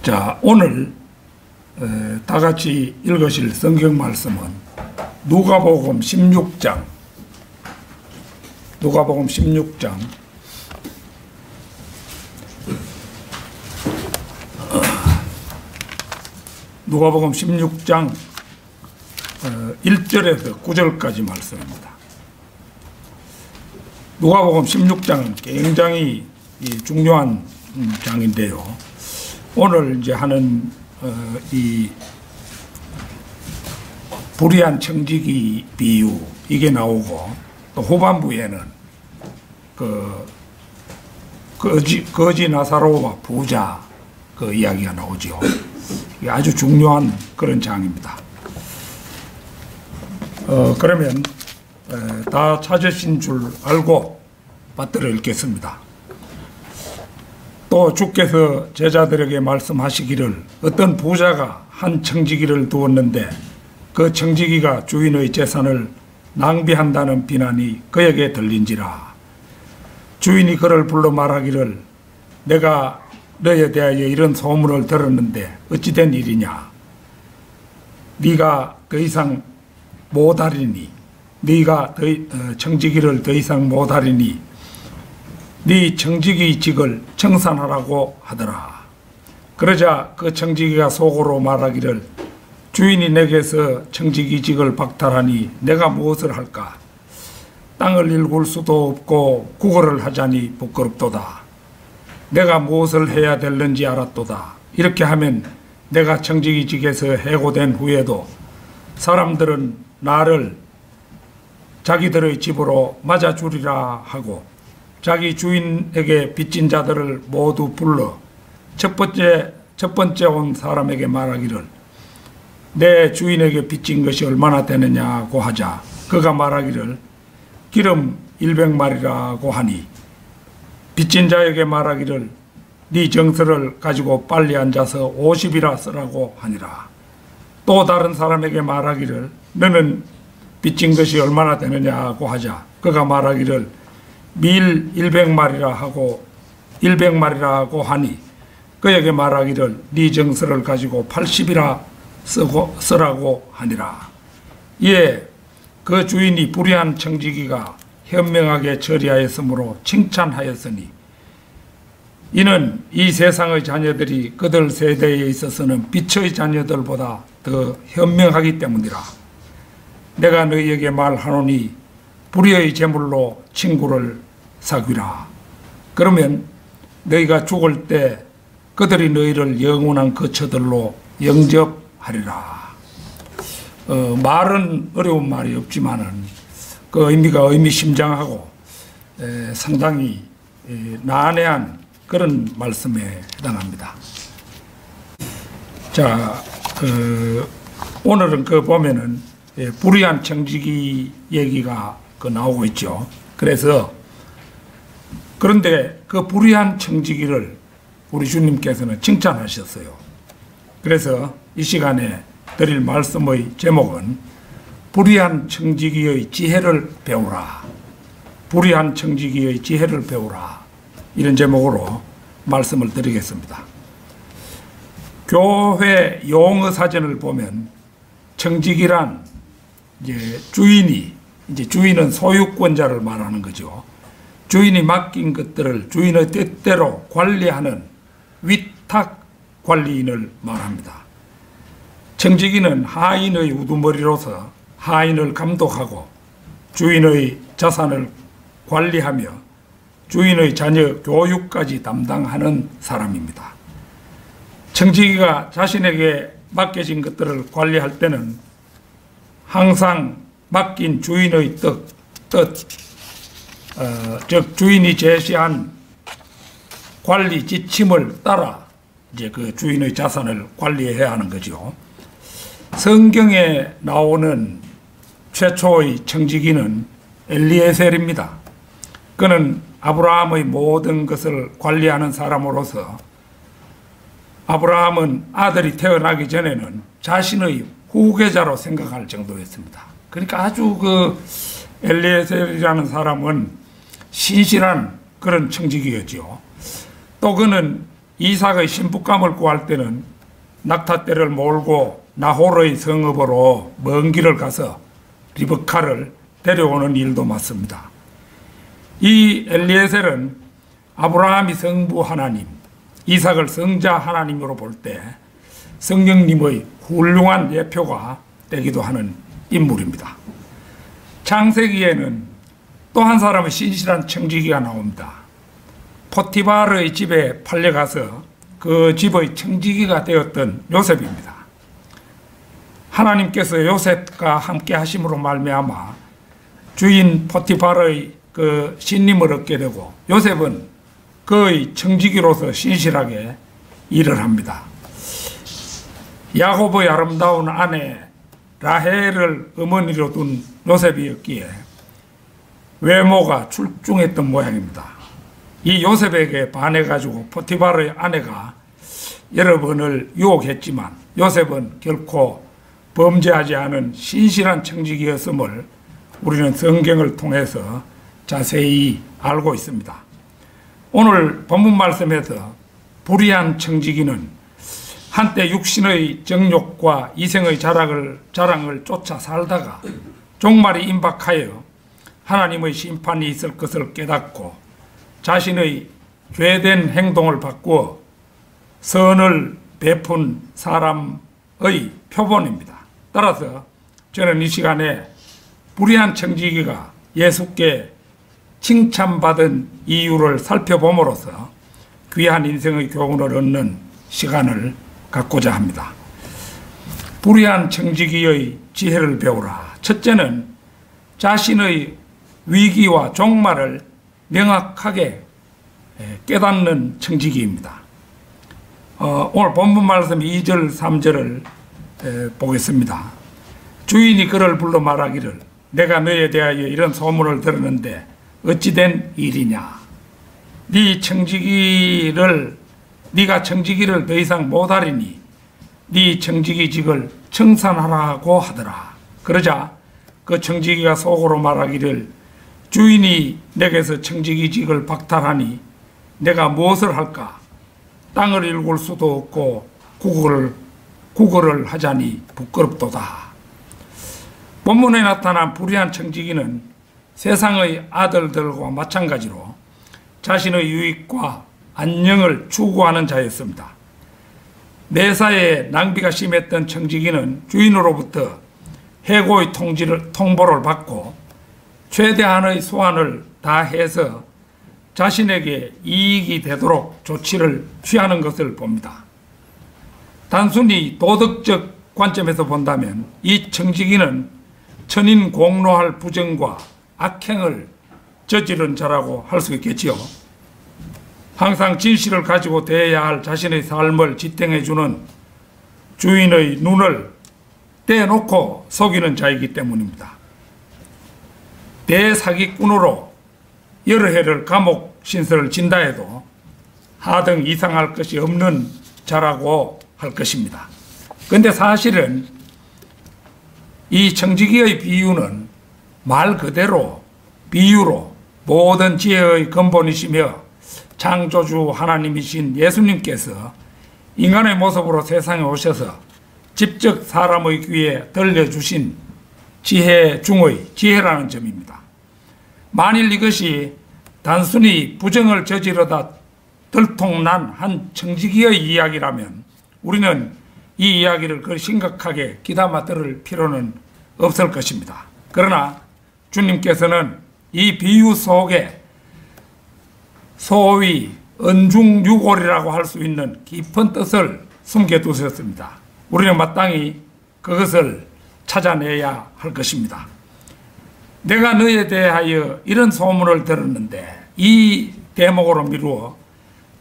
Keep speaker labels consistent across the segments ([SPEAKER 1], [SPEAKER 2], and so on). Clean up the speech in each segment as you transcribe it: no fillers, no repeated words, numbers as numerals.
[SPEAKER 1] 자, 오늘 다 같이 읽으실 성경 말씀은 누가복음 16장, 누가복음 16장 1절에서 9절까지 말씀입니다. 누가복음 16장은 굉장히 중요한 장인데요. 오늘 이제 하는 이 불의한 청지기 비유 이게 나오고, 또 후반부에는 거지 나사로와 부자 그 이야기가 나오죠. 이게 아주 중요한 그런 장입니다. 그러면 다 찾으신 줄 알고 받들어 읽겠습니다. 또 주께서 제자들에게 말씀하시기를, 어떤 부자가 한 청지기를 두었는데 그 청지기가 주인의 재산을 낭비한다는 비난이 그에게 들린지라. 주인이 그를 불러 말하기를, 내가 너에 대하여 이런 소문을 들었는데 어찌 된 일이냐. 네가 더 이상 못하리니, 네가 청지기를 더 이상 못하리니 네 청지기직을 청산하라고 하더라. 그러자 그 청지기가 속으로 말하기를, 주인이 내게서 청지기직을 박탈하니 내가 무엇을 할까. 땅을 일굴 수도 없고 구걸을 하자니 부끄럽도다. 내가 무엇을 해야 될는지 알았도다. 이렇게 하면 내가 청지기직에서 해고된 후에도 사람들은 나를 자기들의 집으로 맞아주리라 하고, 자기 주인에게 빚진 자들을 모두 불러 첫 번째 온 사람에게 말하기를, 내 주인에게 빚진 것이 얼마나 되느냐고 하자 그가 말하기를, 기름 100마리라고 하니, 빚진 자에게 말하기를, 네 정서를 가지고 빨리 앉아서 50이라 쓰라고 하니라. 또 다른 사람에게 말하기를, 너는 빚진 것이 얼마나 되느냐고 하자 그가 말하기를, 밀 100마리라 하니, 그에게 말하기를, 네 정서를 가지고 80이라 쓰라고 하니라. 이에 그 주인이 불의한 청지기가 현명하게 처리하였으므로 칭찬하였으니, 이는 이 세상의 자녀들이 그들 세대에 있어서는 빛의 자녀들보다 더 현명하기 때문이라. 내가 너희에게 말하노니 불의의 제물로 친구를 사귀라. 그러면 너희가 죽을 때 그들이 너희를 영원한 거처들로 영접하리라. 말은 어려운 말이 없지만은 그 의미가 의미심장하고 상당히 난해한 그런 말씀에 해당합니다. 자, 오늘은 보면은 불의한 청지기 얘기가 나오고 있죠. 그런데 그 불의한 청지기를 우리 주님께서는 칭찬하셨어요. 그래서 이 시간에 드릴 말씀의 제목은 불의한 청지기의 지혜를 배우라. 불의한 청지기의 지혜를 배우라. 이런 제목으로 말씀을 드리겠습니다. 교회 용어 사전을 보면 청지기란 주인은 소유권자를 말하는 거죠. 주인이 맡긴 것들을 주인의 뜻대로 관리하는 위탁 관리인을 말합니다. 청지기는 하인의 우두머리로서 하인을 감독하고 주인의 자산을 관리하며 주인의 자녀 교육까지 담당하는 사람입니다. 청지기가 자신에게 맡겨진 것들을 관리할 때는 항상 맡긴 주인의 즉 주인이 제시한 관리 지침을 따라 그 주인의 자산을 관리해야 하는 거죠. 성경에 나오는 최초의 청지기는 엘리에셀입니다. 그는 아브라함의 모든 것을 관리하는 사람으로서 아브라함은 아들이 태어나기 전에는 자신의 후계자로 생각할 정도였습니다. 그러니까 아주 엘리에셀이라는 사람은 신실한 그런 청지기였죠. 또 그는 이삭의 신부감을 구할 때는 낙타떼를 몰고 나홀의 성읍으로 먼 길을 가서 리브카를 데려오는 일도 맞습니다. 이 엘리에셀은 아브라함이 성부 하나님, 이삭을 성자 하나님으로 볼 때 성령님의 훌륭한 예표가 되기도 하는 인물입니다. 창세기에는 또 한 사람의 신실한 청지기가 나옵니다. 포티바르의 집에 팔려가서 그 집의 청지기가 되었던 요셉입니다. 하나님께서 요셉과 함께 하심으로 말미암아 주인 포티바르의 그 신임을 얻게 되고 요셉은 그의 청지기로서 신실하게 일을 합니다. 야곱의 아름다운 아내 라헬을 어머니로 둔 요셉이었기에 외모가 출중했던 모양입니다. 이 요셉에게 반해가지고 포티바르의 아내가 여러 번을 유혹했지만 요셉은 결코 범죄하지 않은 신실한 청지기였음을 우리는 성경을 통해서 자세히 알고 있습니다. 오늘 본문 말씀에서 불의한 청지기는 한때 육신의 정욕과 이생의 자랑을 쫓아 살다가 종말이 임박하여 하나님의 심판이 있을 것을 깨닫고 자신의 죄된 행동을 바꾸어 선을 베푼 사람의 표본입니다. 따라서 저는 이 시간에 불의한 청지기가 예수께 칭찬받은 이유를 살펴봄으로써 귀한 인생의 교훈을 얻는 시간을 갖고자 합니다. 불의한 청지기의 지혜를 배우라. 첫째는 자신의 위기와 종말을 명확하게 깨닫는 청지기입니다. 오늘 본문 말씀 2절 3절을 보겠습니다. 주인이 그를 불러 말하기를 내가 너에 대하여 이런 소문을 들었는데 어찌된 일이냐. 네가 청지기를 더 이상 못하리니 네 청지기직을 청산하라고 하더라. 그러자 그 청지기가 속으로 말하기를 주인이 내게서 청지기직을 박탈하니 내가 무엇을 할까? 땅을 일굴 수도 없고 구걸을 하자니 부끄럽도다. 본문에 나타난 불의한 청지기는 세상의 아들들과 마찬가지로 자신의 유익과 안녕을 추구하는 자였습니다. 매사에 낭비가 심했던 청지기는 주인으로부터 해고의 통보를 받고 최대한의 소환을 다해서 자신에게 이익이 되도록 조치를 취하는 것을 봅니다. 단순히 도덕적 관점에서 본다면 이 청지기는 천인 공로할 부정과 악행을 저지른 자라고 할 수 있겠지요. 항상 진실을 가지고 대해야 할 자신의 삶을 지탱해주는 주인의 눈을 떼놓고 속이는 자이기 때문입니다. 대사기꾼으로 여러 해를 감옥 신세를 진다 해도 하등 이상할 것이 없는 자라고 할 것입니다. 그런데 사실은 이 청지기의 비유는 말 그대로 비유로 모든 지혜의 근본이시며 창조주 하나님이신 예수님께서 인간의 모습으로 세상에 오셔서 직접 사람의 귀에 들려주신 지혜 중의 지혜라는 점입니다. 만일 이것이 단순히 부정을 저지르다 들통난 한 청지기의 이야기라면 우리는 이 이야기를 그리 심각하게 귀담아 들을 필요는 없을 것입니다. 그러나 주님께서는 이 비유 속에 소위 은중유골이라고 할 수 있는 깊은 뜻을 숨겨두셨습니다. 우리는 마땅히 그것을 찾아내야 할 것입니다. 내가 너에 대하여 이런 소문을 들었는데 이 대목으로 미루어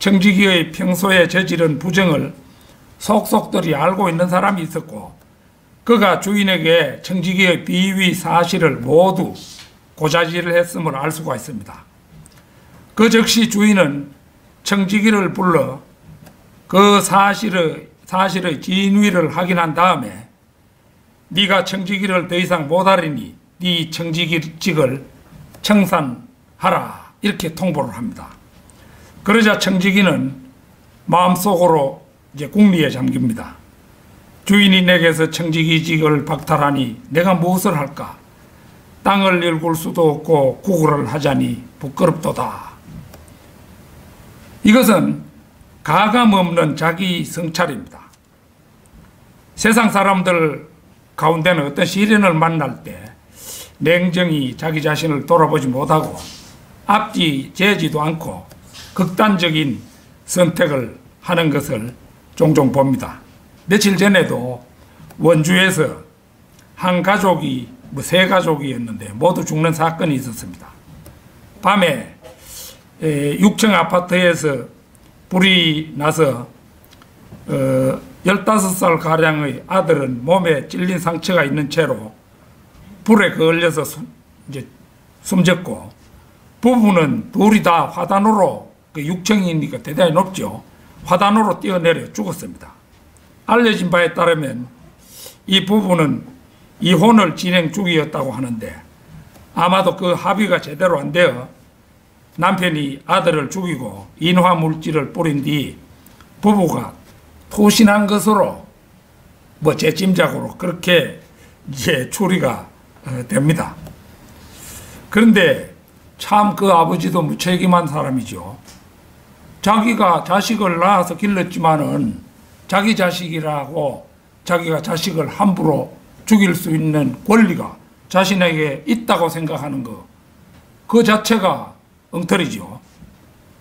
[SPEAKER 1] 청지기의 평소에 저지른 부정을 속속들이 알고 있는 사람이 있었고 그가 주인에게 청지기의 비위 사실을 모두 고자질을 했음을 알 수가 있습니다. 그 즉시 주인은 청지기를 불러 그 사실의 진위를 확인한 다음에 네가 청지기를 더 이상 못하리니 네 청지기직을 청산하라 이렇게 통보를 합니다. 그러자 청지기는 마음속으로 이제 궁리에 잠깁니다. 주인이 내게서 청지기직을 박탈하니 내가 무엇을 할까? 땅을 일굴 수도 없고 구걸을 하자니 부끄럽도다. 이것은 가감 없는 자기 성찰입니다. 세상 사람들 가운데는 어떤 시련을 만날 때 냉정히 자기 자신을 돌아보지 못하고 앞뒤 재지도 않고 극단적인 선택을 하는 것을 종종 봅니다. 며칠 전에도 원주에서 한 가족이 세 가족이었는데 모두 죽는 사건이 있었습니다. 밤에 6층 아파트에서 불이 나서 15살 가량의 아들은 몸에 찔린 상처가 있는 채로 불에 걸려서 이제 숨졌고, 부부는 둘이 다 화단으로, 6층이니까 대단히 높죠. 화단으로 뛰어내려 죽었습니다. 알려진 바에 따르면 이 부부는 이혼을 진행 중이었다고 하는데, 아마도 그 합의가 제대로 안 되어 남편이 아들을 죽이고 인화 물질을 뿌린 뒤 부부가 토신한 것으로 제 짐작으로 그렇게 이제 추리가 됩니다. 그런데 참 그 아버지도 무책임한 사람이죠. 자기가 자식을 낳아서 길렀지만은 자기 자식이라고 자기가 자식을 함부로 죽일 수 있는 권리가 자신에게 있다고 생각하는 것, 그 자체가 엉터리죠.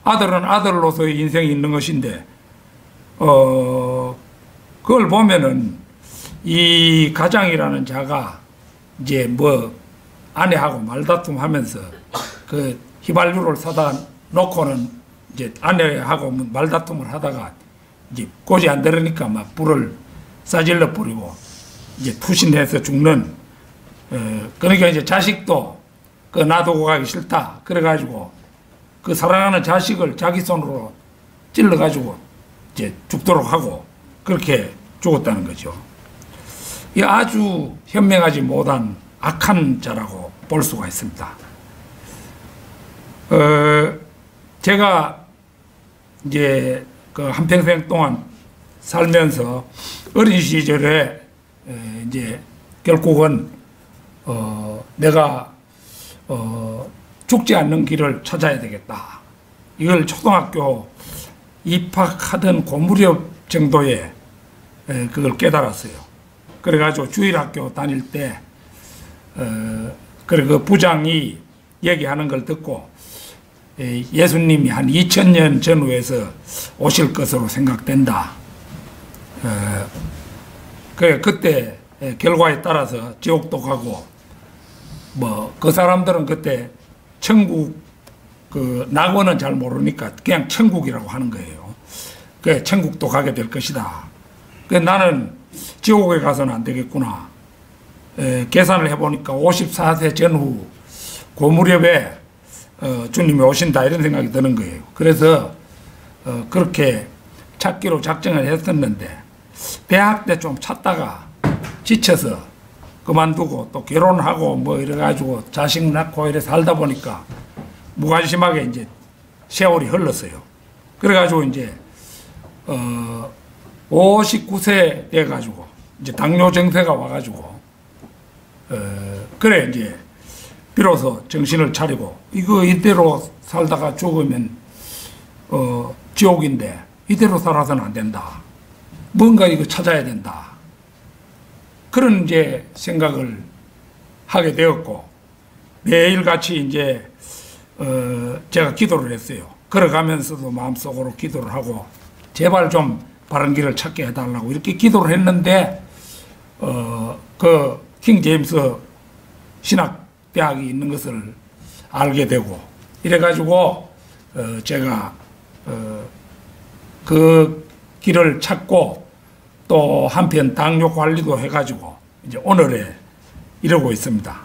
[SPEAKER 1] 아들은 아들로서의 인생이 있는 것인데, 그걸 보면은 이 가장이라는 자가 이제 아내하고 말다툼 하면서 그 휘발유를 사다 놓고는 이제 아내하고 말다툼을 하다가 이제 고지 안 들으니까 막 불을 싸질러 뿌리고 이제 투신해서 죽는, 그러니까 이제 자식도 놔두고 가기 싫다. 그래가지고 그 사랑하는 자식을 자기 손으로 찔러가지고 이제 죽도록 하고 그렇게 죽었다는 거죠. 이 아주 현명하지 못한 악한 자라고 볼 수가 있습니다. 제가 이제 그 한평생 동안 살면서 어린 시절에 이제 결국은 내가 죽지 않는 길을 찾아야 되겠다. 이걸 초등학교 입학하던 그 무렵 정도에 그걸 깨달았어요. 그래가지고 주일학교 다닐 때 그래 그 부장이 얘기하는 걸 듣고 예수님이 한 2000년 전후에서 오실 것으로 생각된다. 그때 결과에 따라서 지옥도 가고 그 사람들은 그때 천국 그 낙원은 잘 모르니까 그냥 천국이라고 하는 거예요. 그 천국도 가게 될 것이다. 그 나는 지옥에 가서는 안 되겠구나. 계산을 해보니까 54세 전후 그 무렵에 주님이 오신다 이런 생각이 드는 거예요. 그래서 그렇게 찾기로 작정을 했었는데 대학 때 좀 찾다가 지쳐서 그만두고 또 결혼하고 이래가지고 자식 낳고 이래 살다 보니까 무관심하게 이제 세월이 흘렀어요. 그래가지고 이제 59세 돼가지고 이제 당뇨 증세가 와가지고 그래 이제 비로소 정신을 차리고 이대로 살다가 죽으면 지옥인데 이대로 살아서는 안 된다. 뭔가 이거 찾아야 된다. 그런 이제 생각을 하게 되었고 매일같이 이제 제가 기도를 했어요. 걸어가면서도 마음속으로 기도를 하고 제발 좀 바른 길을 찾게 해달라고 이렇게 기도를 했는데 그 킹 제임스 신학대학이 있는 것을 알게 되고 이래가지고 제가 그 길을 찾고 또 한편 당뇨 관리도 해가지고 이제 오늘에 이러고 있습니다.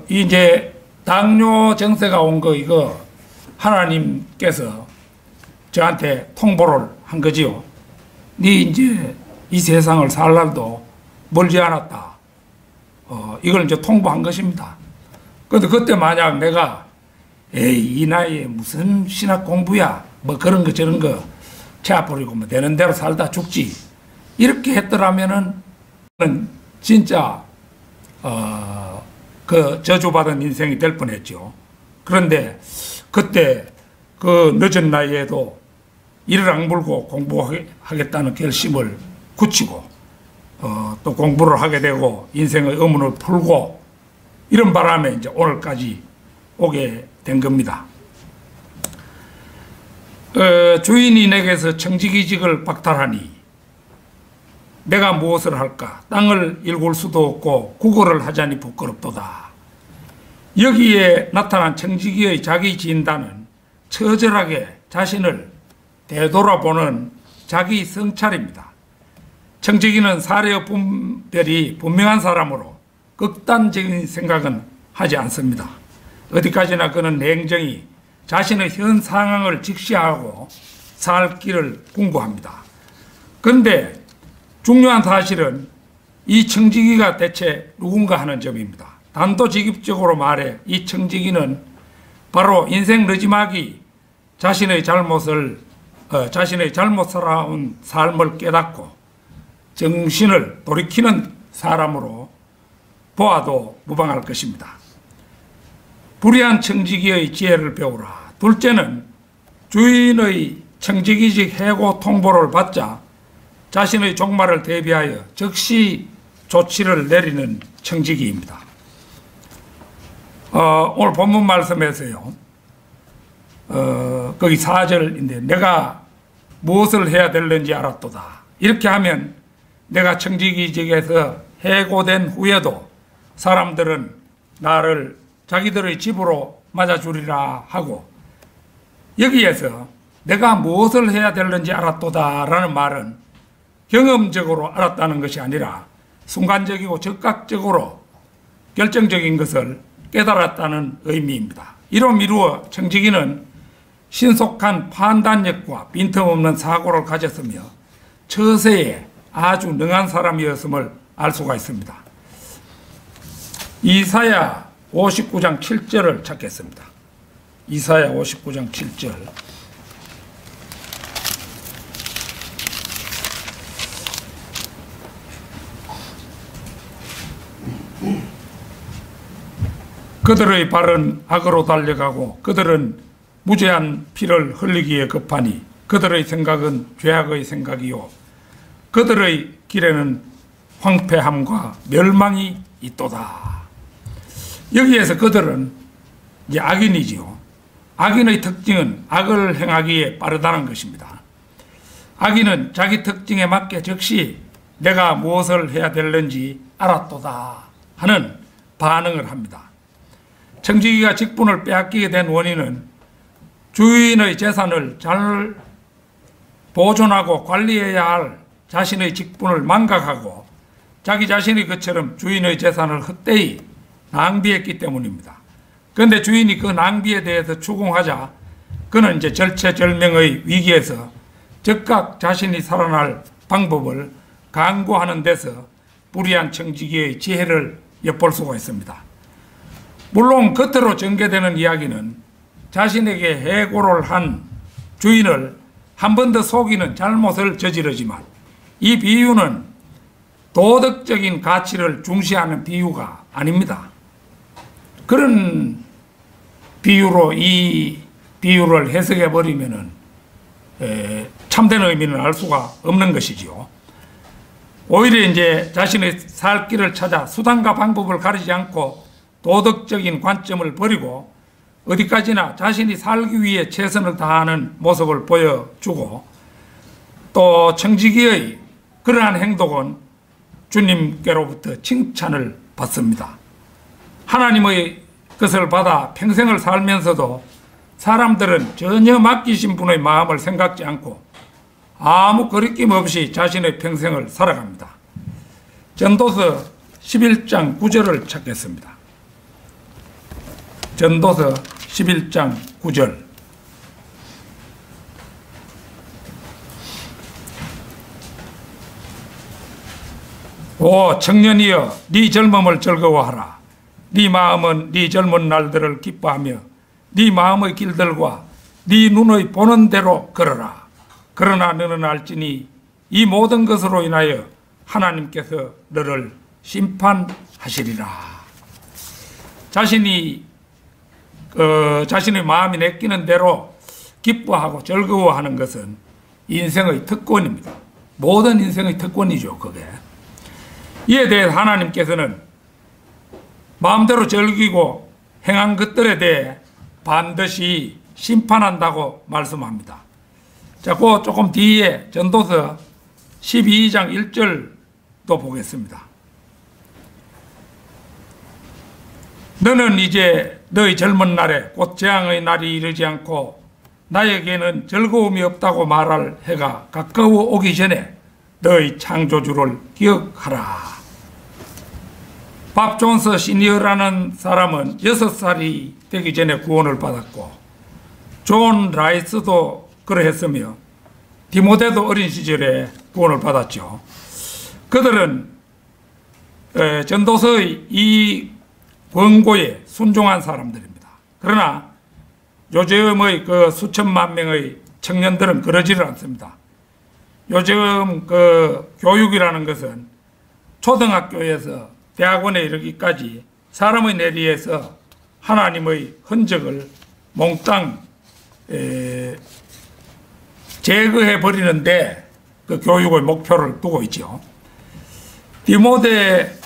[SPEAKER 1] 이제 당뇨 증세가 온 거 이거 하나님께서 저한테 통보를 한 거지요. 네 이제 이 세상을 살 날도 멀지 않았다. 이걸 이제 통보한 것입니다. 그런데 그때 만약 내가 이 나이에 무슨 신학 공부야 뭐 그런 거 저런 거 채아 뿌리고 뭐 되는 대로 살다 죽지. 이렇게 했더라면은 진짜 그 저주받은 인생이 될 뻔했죠. 그런데 그때 그 늦은 나이에도 이를 악물고 공부하겠다는 결심을 굳히고 또 공부를 하게 되고 인생의 의문을 풀고 이런 바람에 이제 오늘까지 오게 된 겁니다. 주인이 내게서 청지기직을 박탈하니 내가 무엇을 할까? 땅을 일굴 수도 없고 구걸을 하자니 부끄럽도다. 여기에 나타난 청지기의 자기 진단은 처절하게 자신을 되돌아보는 자기 성찰입니다. 청지기는 사려 분별이 분명한 사람으로 극단적인 생각은 하지 않습니다. 어디까지나 그는 냉정히 자신의 현 상황을 직시하고 살 길을 궁구합니다. 그런데 중요한 사실은 이 청지기가 대체 누군가 하는 점입니다. 단도직입적으로 말해 이 청지기는 바로 인생 늦지막이 자신의 잘못 살아온 삶을 깨닫고 정신을 돌이키는 사람으로 보아도 무방할 것입니다. 불의한 청지기의 지혜를 배우라. 둘째는 주인의 청지기직 해고 통보를 받자 자신의 종말을 대비하여 즉시 조치를 내리는 청지기입니다. 오늘 본문 말씀에서요, 거기 4절인데 내가 무엇을 해야 될는지 알았도다. 이렇게 하면 내가 청지기직에서 해고된 후에도 사람들은 나를 자기들의 집으로 맞아주리라 하고, 여기에서 내가 무엇을 해야 될는지 알았도다 라는 말은 경험적으로 알았다는 것이 아니라 순간적이고 즉각적으로 결정적인 것을 깨달았다는 의미입니다. 이로 미루어 청지기는 신속한 판단력과 빈틈없는 사고를 가졌으며 처세에 아주 능한 사람이었음을 알 수가 있습니다. 이사야 59장 7절을 찾겠습니다. 이사야 59장 7절. 그들의 발은 악으로 달려가고 그들은 무죄한 피를 흘리기에 급하니 그들의 생각은 죄악의 생각이요 그들의 길에는 황폐함과 멸망이 있도다. 여기에서 그들은 이제 악인이지요. 악인의 특징은 악을 행하기에 빠르다는 것입니다. 악인은 자기 특징에 맞게 즉시 내가 무엇을 해야 될는지 알았도다 하는 반응을 합니다. 청지기가 직분을 빼앗기게 된 원인은 주인의 재산을 잘 보존하고 관리해야 할 자신의 직분을 망각하고 자기 자신이 그처럼 주인의 재산을 헛되이 낭비했기 때문입니다. 그런데 주인이 그 낭비에 대해서 추궁하자 그는 이제 절체절명의 위기에서 즉각 자신이 살아날 방법을 강구하는 데서 불의한 청지기의 지혜를 엿볼 수가 있습니다. 물론 겉으로 전개되는 이야기는 자신에게 해고를 한 주인을 한 번 더 속이는 잘못을 저지르지만 이 비유는 도덕적인 가치를 중시하는 비유가 아닙니다. 그런 비유로 이 비유를 해석해 버리면은 참된 의미는 알 수가 없는 것이지요. 오히려 이제 자신의 살 길을 찾아 수단과 방법을 가리지 않고 도덕적인 관점을 버리고 어디까지나 자신이 살기 위해 최선을 다하는 모습을 보여주고 또 청지기의 그러한 행동은 주님께로부터 칭찬을 받습니다. 하나님의 것을 받아 평생을 살면서도 사람들은 전혀 맡기신 분의 마음을 생각지 않고 아무 거리낌 없이 자신의 평생을 살아갑니다. 전도서 11장 9절을 찾겠습니다. 전도서 11장 9절. 오 청년이여 네 젊음을 즐거워하라. 네 마음은 네 젊은 날들을 기뻐하며 네 마음의 길들과 네 눈의 보는 대로 걸어라. 그러나 너는 알지니 이 모든 것으로 인하여 하나님께서 너를 심판하시리라. 자신의 마음이 내키는 대로 기뻐하고 즐거워하는 것은 인생의 특권입니다. 모든 인생의 특권이죠, 그게. 이에 대해 하나님께서는 마음대로 즐기고 행한 것들에 대해 반드시 심판한다고 말씀합니다. 자, 그 조금 뒤에 전도서 12장 1절도 보겠습니다. 너는 이제 너희 젊은 날에 곧 재앙의 날이 이르지 않고 나에게는 즐거움이 없다고 말할 해가 가까워 오기 전에 너희 창조주를 기억하라. 밥 존스 시니어라는 사람은 6살이 되기 전에 구원을 받았고 존 라이스도 그러했으며 디모데도 어린 시절에 구원을 받았죠. 그들은 전도서의 이 권고에 순종한 사람들입니다. 그러나 요즘의 그 수천만 명의 청년들은 그러지를 않습니다. 요즘 그 교육이라는 것은 초등학교에서 대학원에 이르기까지 사람의 내리에서 하나님의 흔적을 몽땅 제거해 버리는데 그 교육의 목표를 두고 있죠. 디모데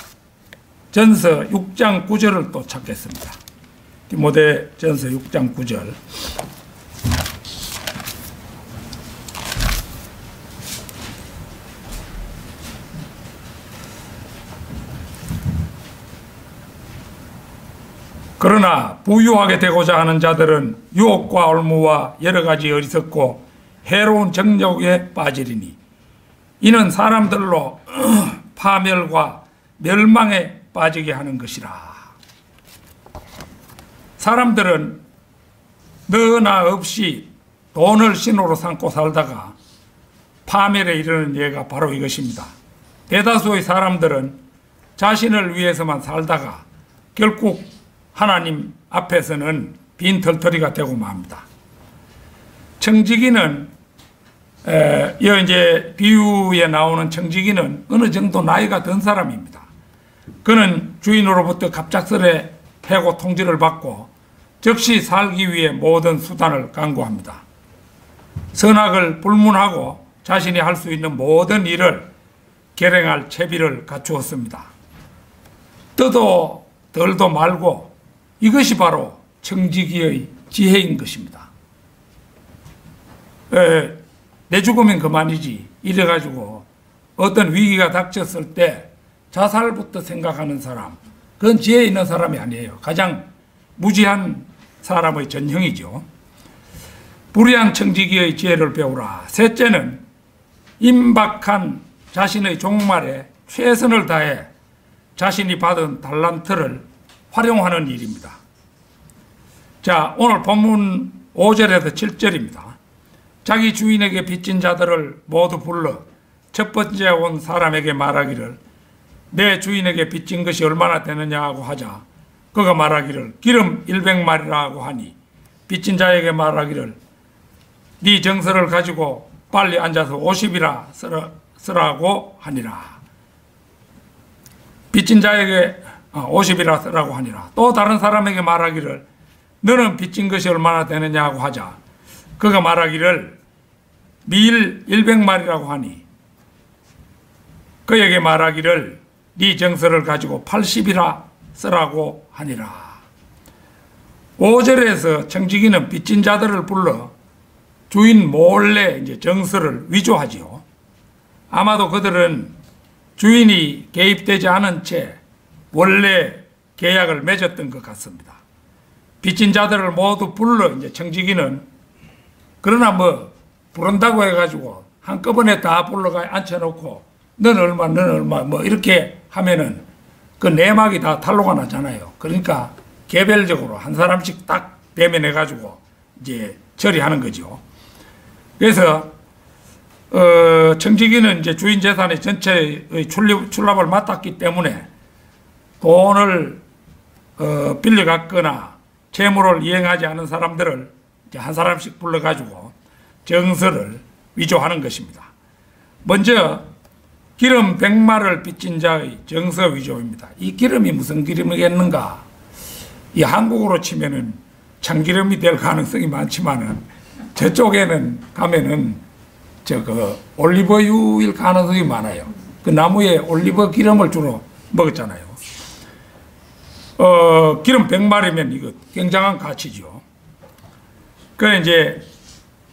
[SPEAKER 1] 전서 6장 9절을 또 찾겠습니다. 디모데 전서 6장 9절. 그러나 부유하게 되고자 하는 자들은 유혹과 올무와 여러 가지 어리석고 해로운 정욕에 빠지리니 이는 사람들로 파멸과 멸망에 빠지게 하는 것이라. 사람들은 너나 없이 돈을 신호로 삼고 살다가 파멸에 이르는 예가 바로 이것입니다. 대다수의 사람들은 자신을 위해서만 살다가 결국 하나님 앞에서는 빈털터리가 되고 맙니다. 청지기는 이제 비유에 나오는 청지기는 어느 정도 나이가 든 사람입니다. 그는 주인으로부터 갑작스레 해고 통지를 받고 즉시 살기 위해 모든 수단을 강구합니다. 선악을 불문하고 자신이 할 수 있는 모든 일을 결행할 채비를 갖추었습니다. 떠도 덜도 말고 이것이 바로 청지기의 지혜인 것입니다. 내 죽으면 그만이지 이래가지고 어떤 위기가 닥쳤을 때 자살부터 생각하는 사람, 그건 지혜 있는 사람이 아니에요. 가장 무지한 사람의 전형이죠. 불의한 청지기의 지혜를 배우라. 셋째는 임박한 자신의 종말에 최선을 다해 자신이 받은 달란트를 활용하는 일입니다. 자, 오늘 본문 5절에서 7절입니다. 자기 주인에게 빚진 자들을 모두 불러 첫 번째 온 사람에게 말하기를 내 주인에게 빚진 것이 얼마나 되느냐 하고 하자. 그가 말하기를 기름 100마리라 고 하니 빚진 자에게 말하기를 네 정서를 가지고 빨리 앉아서 50이라 쓰라고 하니라. 빚진 자에게 50이라 쓰라고 하니라. 또 다른 사람에게 말하기를 너는 빚진 것이 얼마나 되느냐 하고 하자. 그가 말하기를 밀 100마리라고 하니 그에게 말하기를 네 정서를 가지고 80이라 쓰라고 하니라. 5절에서 청지기는 빚진 자들을 불러 주인 몰래 이제 정서를 위조하지요. 아마도 그들은 주인이 개입되지 않은 채 원래 계약을 맺었던 것 같습니다. 빚진 자들을 모두 불러 이제 청지기는 그러나 뭐 부른다고 해가지고 한꺼번에 다 불러가 앉혀놓고 너는 얼마 너는 얼마 뭐 이렇게 하면은 그 내막이 다 탄로가 나잖아요. 그러니까 개별적으로 한 사람씩 딱 대면해가지고 이제 처리하는 거죠. 그래서 청지기는 이제 주인 재산의 전체의 출납을 맡았기 때문에 돈을 빌려갔거나 채무를 이행하지 않은 사람들을 이제 한 사람씩 불러가지고 정서를 위조하는 것입니다. 먼저 기름 100마를 빚진 자의 정서 위조입니다. 이 기름이 무슨 기름이겠는가? 이 한국으로 치면은 참기름이 될 가능성이 많지만은 저쪽에는 가면은 올리브유일 가능성이 많아요. 그 나무에 올리브 기름을 주로 먹었잖아요. 기름 100마리면 이거 굉장한 가치죠. 그 이제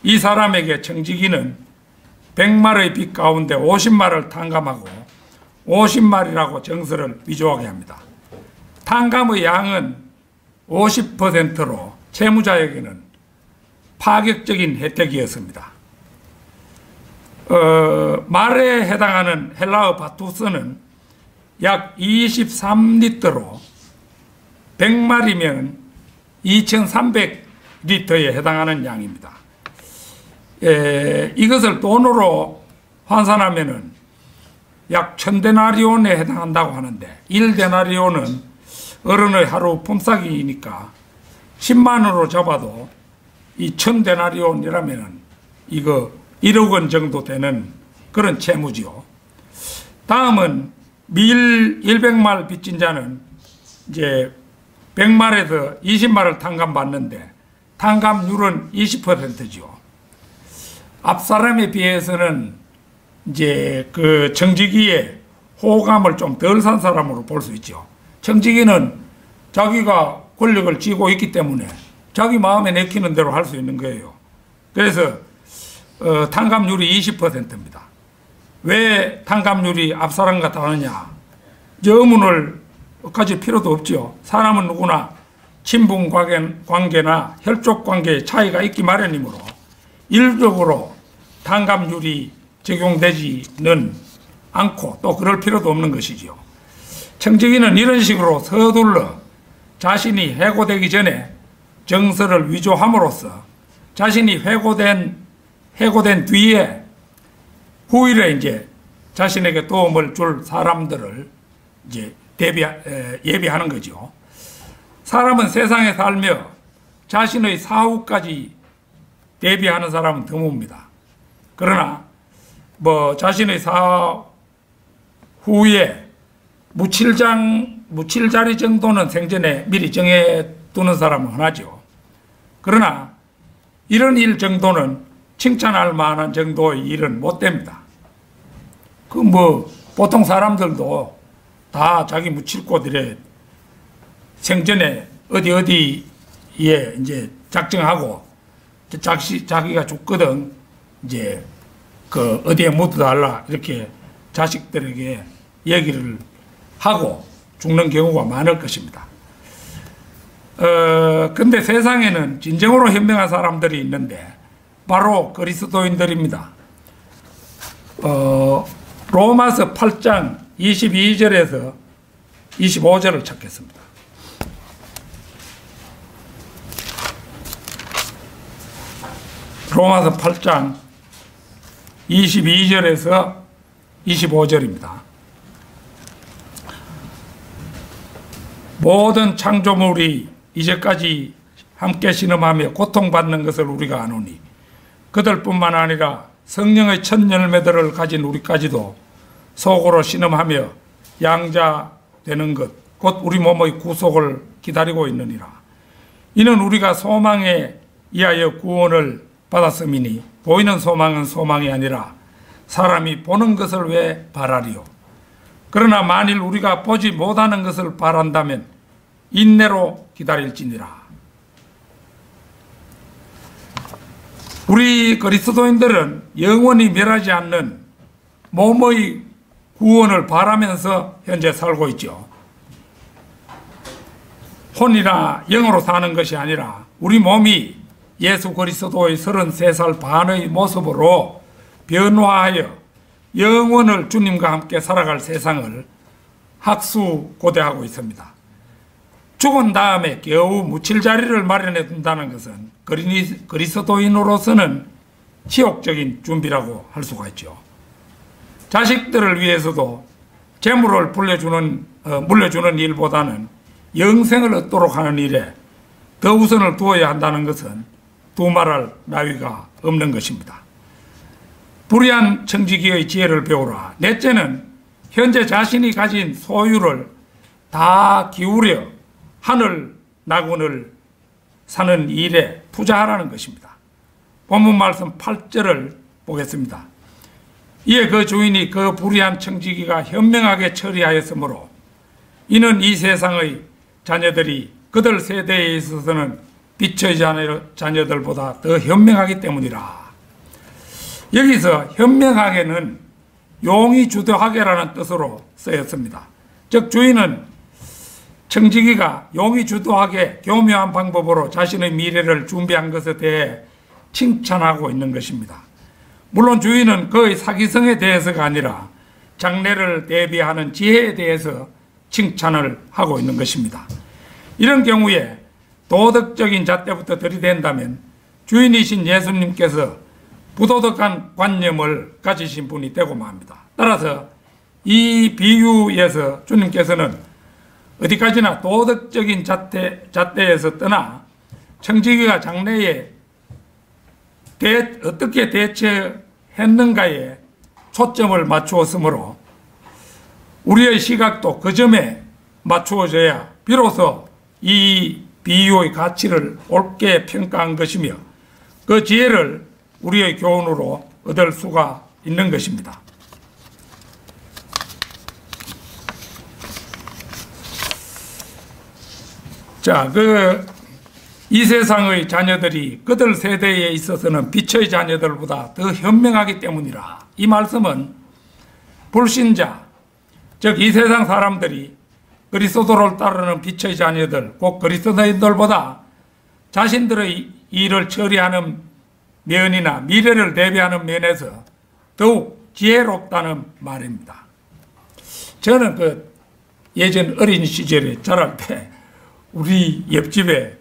[SPEAKER 1] 이 사람에게 청지기는 100마리의 빚 가운데 50마리를 탕감하고 50마리라고 정서를 위조하게 합니다. 탕감의 양은 50%로 채무자에게는 파격적인 혜택이었습니다. 말에 해당하는 헬라어 바투스는 약 23리터로 100마리면 2300리터에 해당하는 양입니다. 이것을 돈으로 환산하면은 약 1000데나리온에 해당한다고 하는데 1데나리온은 어른의 하루 품삯이니까 10만원으로 잡아도 이 1000데나리온이라면은 이거 1억 원 정도 되는 그런 채무지요. 다음은 밀 100말 빚진 자는 이제 100말에서 20말을 탕감받는데 탕감률은 20%지요. 앞 사람에 비해서는 이제 그 청지기의 호감을 좀 덜 산 사람으로 볼 수 있죠. 청지기는 자기가 권력을 쥐고 있기 때문에 자기 마음에 내키는 대로 할 수 있는 거예요. 그래서 탕감률이 20%입니다. 왜 탕감률이 앞 사람과 다르냐? 여문을 가질 필요도 없죠. 사람은 누구나 친분 관계나 혈족 관계에 차이가 있기 마련이므로 일률적으로 탕감률이 적용되지는 않고 또 그럴 필요도 없는 것이지요. 청지기는 이런 식으로 서둘러 자신이 해고되기 전에 정서를 위조함으로써 자신이 해고된 뒤에 후일에 이제 자신에게 도움을 줄 사람들을 이제 예비하는 거죠. 사람은 세상에 살며 자신의 사후까지 대비하는 사람은 드뭅니다. 그러나 자신의 사후에 묻힐 자리 정도는 생전에 미리 정해두는 사람은 흔하죠. 그러나 이런 일 정도는 칭찬할 만한 정도의 일은 못 됩니다. 보통 사람들도 다 자기 묻힐 곳 이래 생전에 어디에 이제 작정하고 자기가 죽거든 이제 어디에 묻어달라 이렇게 자식들에게 얘기를 하고 죽는 경우가 많을 것입니다. 근데 세상에는 진정으로 현명한 사람들이 있는데 바로 그리스도인들입니다. 로마서 8장 22절에서 25절을 찾겠습니다. 로마서 8장 22절에서 25절입니다. 모든 창조물이 이제까지 함께 신음하며 고통받는 것을 우리가 아노니 그들뿐만 아니라 성령의 첫 열매들을 가진 우리까지도 속으로 신음하며 양자되는 것, 곧 우리 몸의 구속을 기다리고 있느니라. 이는 우리가 소망에 의하여 구원을 받았음이니 보이는 소망은 소망이 아니라 사람이 보는 것을 왜 바라리요. 그러나 만일 우리가 보지 못하는 것을 바란다면 인내로 기다릴지니라. 우리 그리스도인들은 영원히 멸하지 않는 몸의 구원을 바라면서 현재 살고 있죠. 혼이나 영으로 사는 것이 아니라 우리 몸이 예수 그리스도의 33살 반의 모습으로 변화하여 영원을 주님과 함께 살아갈 세상을 학수고대하고 있습니다. 죽은 다음에 겨우 묻힐 자리를 마련해 둔다는 것은 그리스도인으로서는 치욕적인 준비라고 할 수가 있죠. 자식들을 위해서도 재물을 물려주는 일보다는 영생을 얻도록 하는 일에 더 우선을 두어야 한다는 것은 두말할 나위가 없는 것입니다. 불의한 청지기의 지혜를 배우라. 넷째는 현재 자신이 가진 소유를 다 기울여 하늘 나군을 사는 일에 투자하라는 것입니다. 본문 말씀 8절을 보겠습니다. 이에 그 주인이 그 불의한 청지기가 현명하게 처리하였으므로 이는 이 세상의 자녀들이 그들 세대에 있어서는 빛의 자녀들보다 더 현명하기 때문이라. 여기서 현명하게는 용이 주도하게라는 뜻으로 쓰였습니다. 즉 주인은 청지기가 용이 주도하게 교묘한 방법으로 자신의 미래를 준비한 것에 대해 칭찬하고 있는 것입니다. 물론 주인은 그의 사기성에 대해서가 아니라 장래를 대비하는 지혜에 대해서 칭찬을 하고 있는 것입니다. 이런 경우에 도덕적인 잣대부터 들이댄다면 주인이신 예수님께서 부도덕한 관념을 가지신 분이 되고 맙니다. 따라서 이 비유에서 주님께서는 어디까지나 도덕적인 잣대에서 떠나 청지기가 장래에 어떻게 대처했는가에 초점을 맞추었으므로 우리의 시각도 그 점에 맞추어져야 비로소 이 비유의 가치를 옳게 평가한 것이며 그 지혜를 우리의 교훈으로 얻을 수가 있는 것입니다. 자, 이 세상의 자녀들이 그들 세대에 있어서는 빛의 자녀들보다 더 현명하기 때문이라. 이 말씀은 불신자, 즉 이 세상 사람들이 그리스도를 따르는 빛의 자녀들, 곧 그리스도인들보다 자신들의 일을 처리하는 면이나 미래를 대비하는 면에서 더욱 지혜롭다는 말입니다. 저는 예전 어린 시절에 자랄 때 우리 옆집에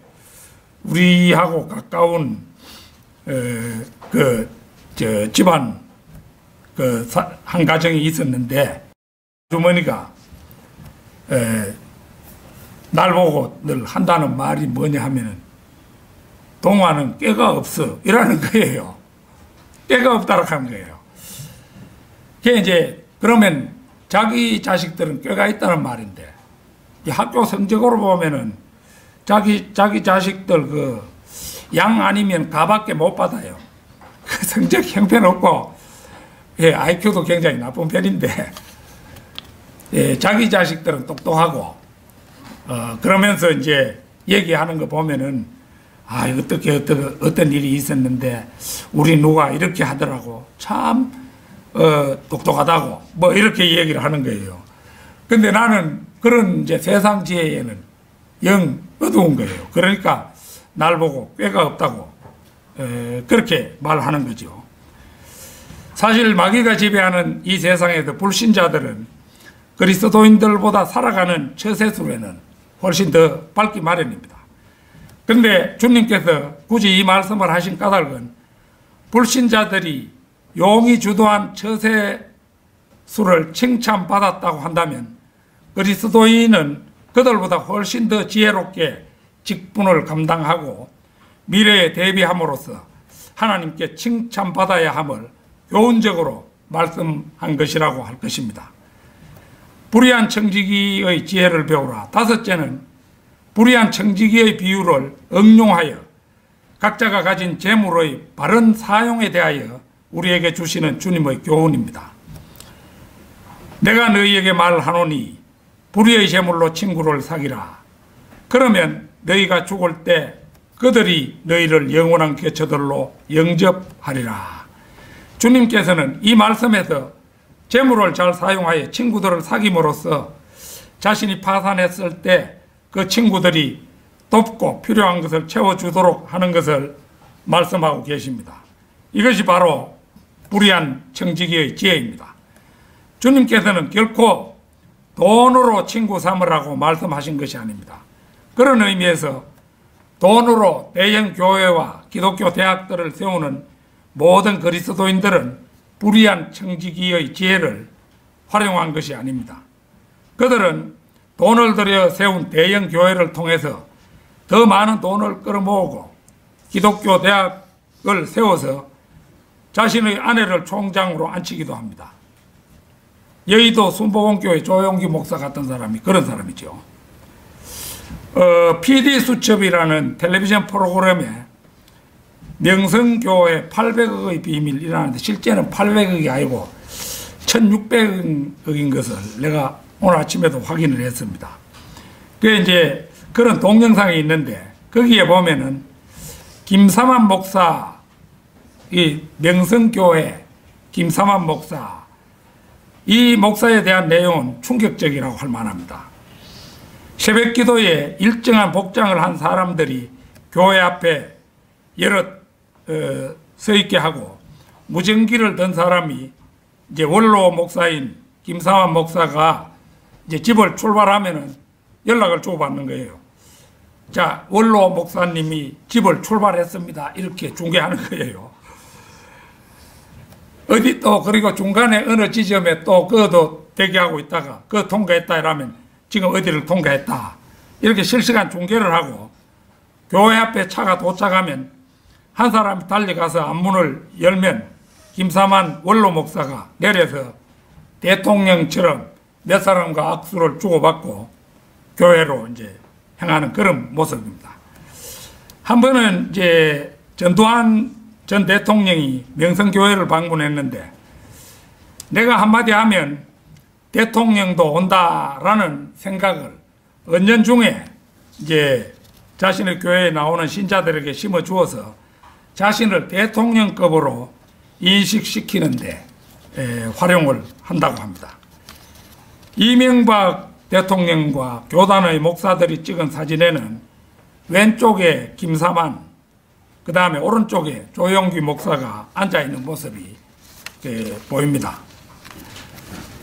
[SPEAKER 1] 우리하고 가까운 집안 한 가정이 있었는데 주머니가 날 보고 늘 한다는 말이 뭐냐 하면은 동화는 꾀가 없어 이라는 거예요. 꾀가 없다라고 하는 거예요. 그게 이제 그러면 자기 자식들은 꾀가 있다는 말인데 이 학교 성적으로 보면은 자기 자식들 양 아니면 가밖에 못 받아요. 그 성적 형편없고 IQ도 굉장히 나쁜 편인데 자기 자식들은 똑똑하고 그러면서 이제 얘기하는 거 보면은 어떤 일이 있었는데 우리 누가 이렇게 하더라고 참 똑똑하다고 뭐 이렇게 얘기를 하는 거예요. 근데 나는 그런 이제 세상 지혜에는 영 어두운 거예요. 그러니까 날 보고 꾀가 없다고 그렇게 말하는 거죠. 사실 마귀가 지배하는 이 세상에서 불신자들은 그리스도인들보다 살아가는 처세술에는 훨씬 더 밝기 마련입니다. 그런데 주님께서 굳이 이 말씀을 하신 까닭은 불신자들이 용이 주도한 처세술을 칭찬받았다고 한다면 그리스도인은 그들보다 훨씬 더 지혜롭게 직분을 감당하고 미래에 대비함으로써 하나님께 칭찬받아야 함을 교훈적으로 말씀한 것이라고 할 것입니다. 불의한 청지기의 지혜를 배우라. 다섯째는 불의한 청지기의 비유를 응용하여 각자가 가진 재물의 바른 사용에 대하여 우리에게 주시는 주님의 교훈입니다. 내가 너희에게 말하노니 불의의 재물로 친구를 사귀라. 그러면 너희가 죽을 때 그들이 너희를 영원한 궤처들로 영접하리라. 주님께서는 이 말씀에서 재물을 잘 사용하여 친구들을 사귐으로써 자신이 파산했을 때 그 친구들이 돕고 필요한 것을 채워주도록 하는 것을 말씀하고 계십니다. 이것이 바로 불의한 청지기의 지혜입니다. 주님께서는 결코 돈으로 친구 삼으라고 말씀하신 것이 아닙니다. 그런 의미에서 돈으로 대형 교회와 기독교 대학들을 세우는 모든 그리스도인들은 불의한 청지기의 지혜를 활용한 것이 아닙니다. 그들은 돈을 들여 세운 대형 교회를 통해서 더 많은 돈을 끌어모으고 기독교 대학을 세워서 자신의 아내를 총장으로 앉히기도 합니다. 여의도 순복음교회 조용기 목사 같은 사람이 그런 사람이죠. PD수첩이라는 텔레비전 프로그램에 명성교회 800억의 비밀이라는데 실제는 800억이 아니고 1600억인 것을 내가 오늘 아침에도 확인을 했습니다. 그 이제 그런 동영상이 있는데 거기에 보면은 김삼환 목사, 이 명성교회 김삼환 목사, 이 목사에 대한 내용은 충격적이라고 할 만합니다. 새벽 기도에 일정한 복장을 한 사람들이 교회 앞에 여럿 서 있게 하고 무전기를 든 사람이 이제 원로 목사인 김삼환 목사가 이제 집을 출발하면은 연락을 주고받는 거예요. 자, 원로 목사님이 집을 출발했습니다. 이렇게 중계하는 거예요. 어디 또 그리고 중간에 어느 지점에 또 그것도 대기하고 있다가 그거 통과했다 이러면 지금 어디를 통과했다. 이렇게 실시간 중계를 하고 교회 앞에 차가 도착하면 한 사람이 달려가서 앞문을 열면 김삼환 원로 목사가 내려서 대통령처럼 몇 사람과 악수를 주고받고 교회로 이제 행하는 그런 모습입니다. 한 번은 이제 전두환 전 대통령이 명성교회를 방문했는데 내가 한마디 하면 대통령도 온다라는 생각을 은연중에 이제 자신의 교회에 나오는 신자들에게 심어주어서 자신을 대통령급으로 인식시키는데 활용을 한다고 합니다. 이명박 대통령과 교단의 목사들이 찍은 사진에는 왼쪽에 김삼환, 그 다음에 오른쪽에 조용기 목사가 앉아있는 모습이 보입니다.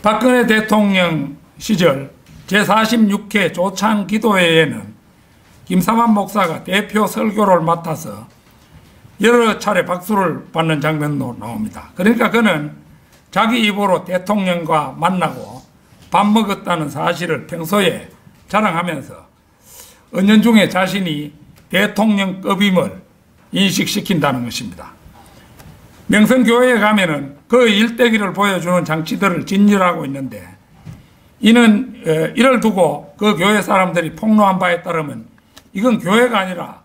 [SPEAKER 1] 박근혜 대통령 시절 제46회 조창 기도회에는 김삼환 목사가 대표 설교를 맡아서 여러 차례 박수를 받는 장면도 나옵니다. 그러니까 그는 자기 입으로 대통령과 만나고 밥 먹었다는 사실을 평소에 자랑하면서 은연중에 자신이 대통령급임을 인식시킨다는 것입니다. 명성교회에 가면은 그 일대기를 보여주는 장치들을 진열하고 있는데 이는 이를 두고 그 교회 사람들이 폭로한 바에 따르면 이건 교회가 아니라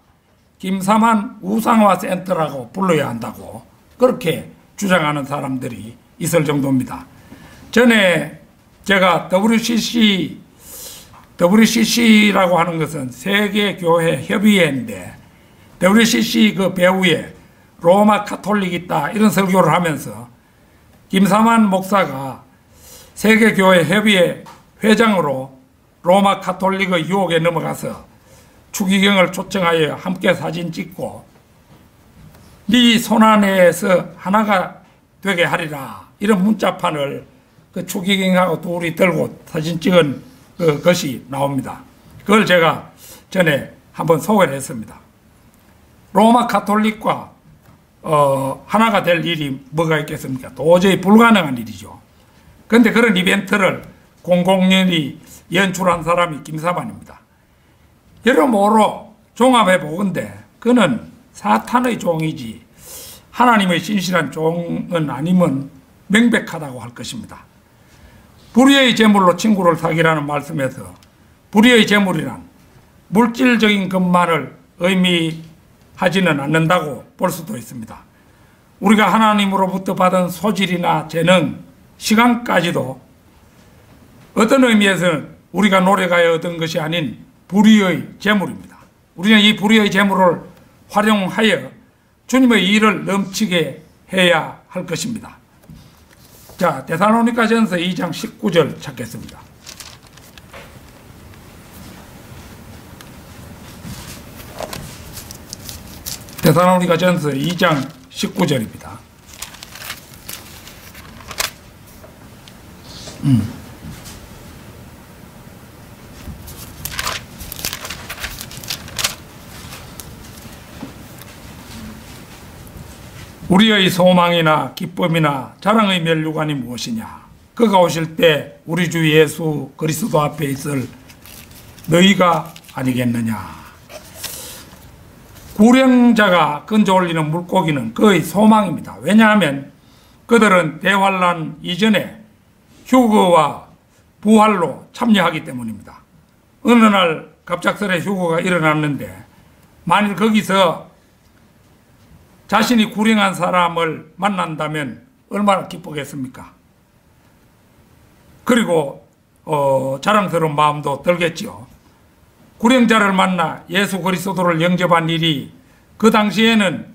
[SPEAKER 1] 김삼환 우상화 센터라고 불러야 한다고 그렇게 주장하는 사람들이 있을 정도입니다. 전에 제가 WCC라고 하는 것은 세계교회 협의회인데 WCC 그 배후에 로마 카톨릭이 있다 이런 설교를 하면서 김삼환 목사가 세계교회 협의회 회장으로 로마 카톨릭의 유혹에 넘어가서 추기경을 초청하여 함께 사진 찍고 네 손안에서 하나가 되게 하리라 이런 문자판을 그 추기경하고 둘이 들고 사진 찍은 것이 나옵니다. 그걸 제가 전에 한번 소개를 했습니다. 로마 카톨릭과 하나가 될 일이 뭐가 있겠습니까? 도저히 불가능한 일이죠. 그런데 그런 이벤트를 공공연히 연출한 사람이 김삼환입니다. 여러모로 종합해 보건대 그는 사탄의 종이지 하나님의 신실한 종은 아니면 명백하다고 할 것입니다. 불의의 재물로 친구를 사귀라는 말씀에서 불의의 재물이란 물질적인 것만을 의미하지는 않는다고 볼 수도 있습니다. 우리가 하나님으로부터 받은 소질이나 재능, 시간까지도 어떤 의미에서는 우리가 노력하여 얻은 것이 아닌 불의의 재물입니다. 우리는 이 불의의 재물을 활용하여 주님의 일을 넘치게 해야 할 것입니다. 자, 데살로니가전서 2장 19절 찾겠습니다. 데살로니가전서 2장 19절입니다. 우리의 소망이나 기쁨이나 자랑의 면류관이 무엇이냐? 그가 오실 때 우리 주 예수 그리스도 앞에 있을 너희가 아니겠느냐? 불행자가 건져 올리는 물고기는 거의 소망입니다. 왜냐하면 그들은 대환란 이전에 휴거와 부활로 참여하기 때문입니다. 어느 날 갑작스레 휴거가 일어났는데 만일 거기서 자신이 불행한 사람을 만난다면 얼마나 기쁘겠습니까? 그리고 자랑스러운 마음도 들겠지요. 불행자를 만나 예수 그리스도를 영접한 일이 그 당시에는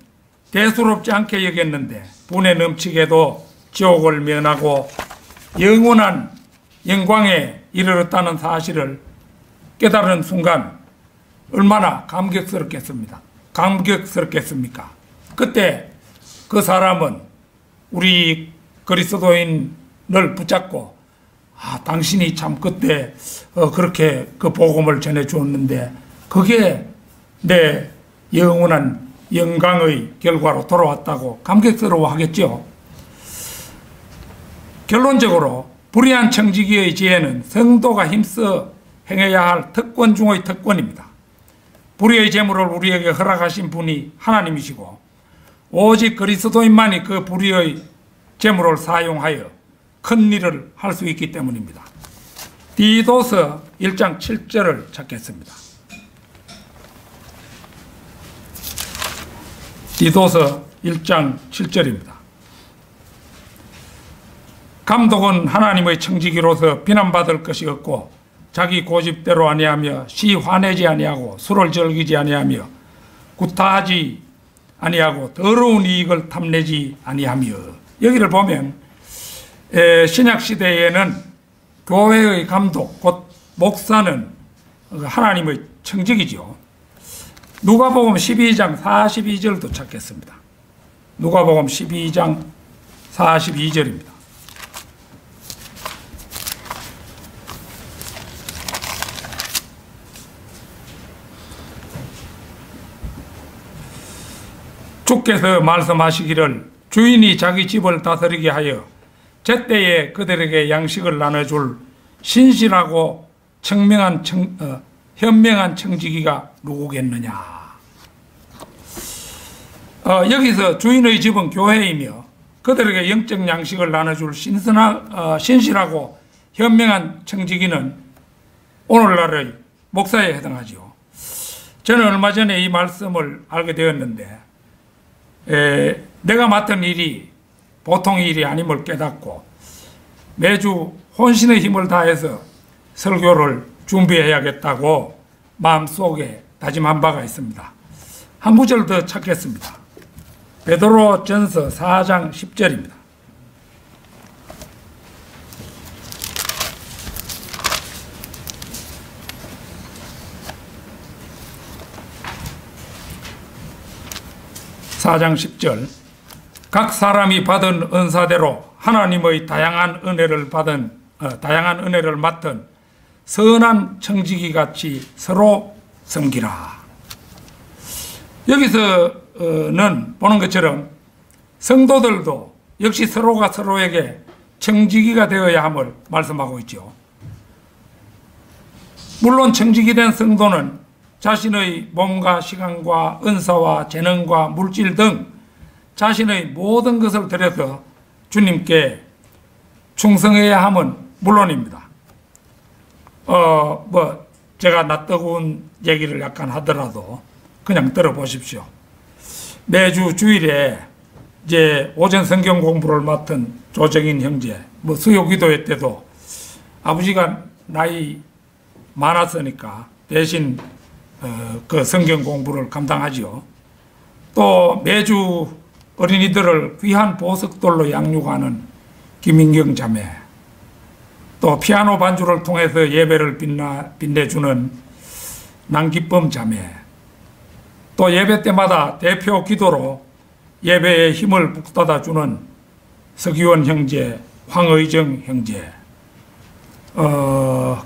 [SPEAKER 1] 대수롭지 않게 여겼는데 분에 넘치게도 지옥을 면하고 영원한 영광에 이르렀다는 사실을 깨달은 순간 얼마나 감격스럽겠습니까? 그때 그 사람은 우리 그리스도인을 붙잡고 당신이 참 그때 그렇게 그 복음을 전해 주었는데 그게 내 영원한 영광의 결과로 돌아왔다고 감격스러워 하겠죠. 결론적으로 불의한 청지기의 지혜는 성도가 힘써 행해야 할 특권 중의 특권입니다. 불의의 재물을 우리에게 허락하신 분이 하나님이시고 오직 그리스도인만이 그 불의의 재물을 사용하여 큰 일을 할 수 있기 때문입니다. 디도서 1장 7절을 찾겠습니다. 디도서 1장 7절입니다. 감독은 하나님의 청지기로서 비난받을 것이 없고 자기 고집대로 아니하며 시 화내지 아니하고 술을 즐기지 아니하며 구타하지 아니하고 더러운 이익을 탐내지 아니하며. 여기를 보면 신약시대에는 교회의 감독 곧 목사는 하나님의 청직이죠. 누가복음 12장 42절도 찾겠습니다. 누가복음 12장 42절입니다. 주께서 말씀하시기를 주인이 자기 집을 다스리게 하여 제때에 그들에게 양식을 나눠줄 신실하고 현명한 청지기가 누구겠느냐. 여기서 주인의 집은 교회이며 그들에게 영적 양식을 나눠줄 신실하고 현명한 청지기는 오늘날의 목사에 해당하죠. 저는 얼마 전에 이 말씀을 알게 되었는데 내가 맡은 일이 보통 일이 아님을 깨닫고 매주 혼신의 힘을 다해서 설교를 준비해야겠다고 마음속에 다짐한 바가 있습니다. 한 구절 더 찾겠습니다. 베드로전서 4장 10절입니다. (4장 10절) 각 사람이 받은 은사대로 하나님의 다양한 은혜를 맡은 선한 청지기 같이 서로 섬기라. 여기서는 보는 것처럼 성도들도 역시 서로가 서로에게 청지기가 되어야 함을 말씀하고 있죠. 물론 청지기 된 성도는 자신의 몸과 시간과 은사와 재능과 물질 등 자신의 모든 것을 들여서 주님께 충성해야 함은 물론입니다. 제가 낯뜨거운 얘기를 약간 하더라도 그냥 들어보십시오. 매주 주일에 이제 오전 성경 공부를 맡은 조정인 형제, 수요 기도회 때도 아버지가 나이 많았으니까 대신 그 성경 공부를 감당하지요. 또 매주 어린이들을 귀한 보석돌로 양육하는 김인경 자매, 또 피아노 반주를 통해서 예배를 빛내주는 남기범 자매, 또 예배 때마다 대표 기도로 예배에 힘을 북돋아주는 서기원 형제, 황의정 형제,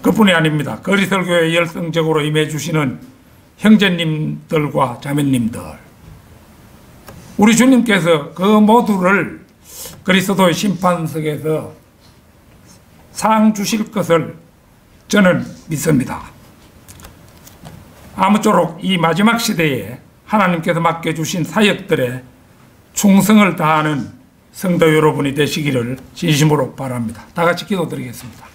[SPEAKER 1] 그뿐이 아닙니다. 거리설교에 열성적으로 임해주시는 형제님들과 자매님들, 우리 주님께서 그 모두를 그리스도의 심판석에서 상 주실 것을 저는 믿습니다. 아무쪼록 이 마지막 시대에 하나님께서 맡겨주신 사역들에 충성을 다하는 성도 여러분이 되시기를 진심으로 바랍니다. 다 같이 기도드리겠습니다.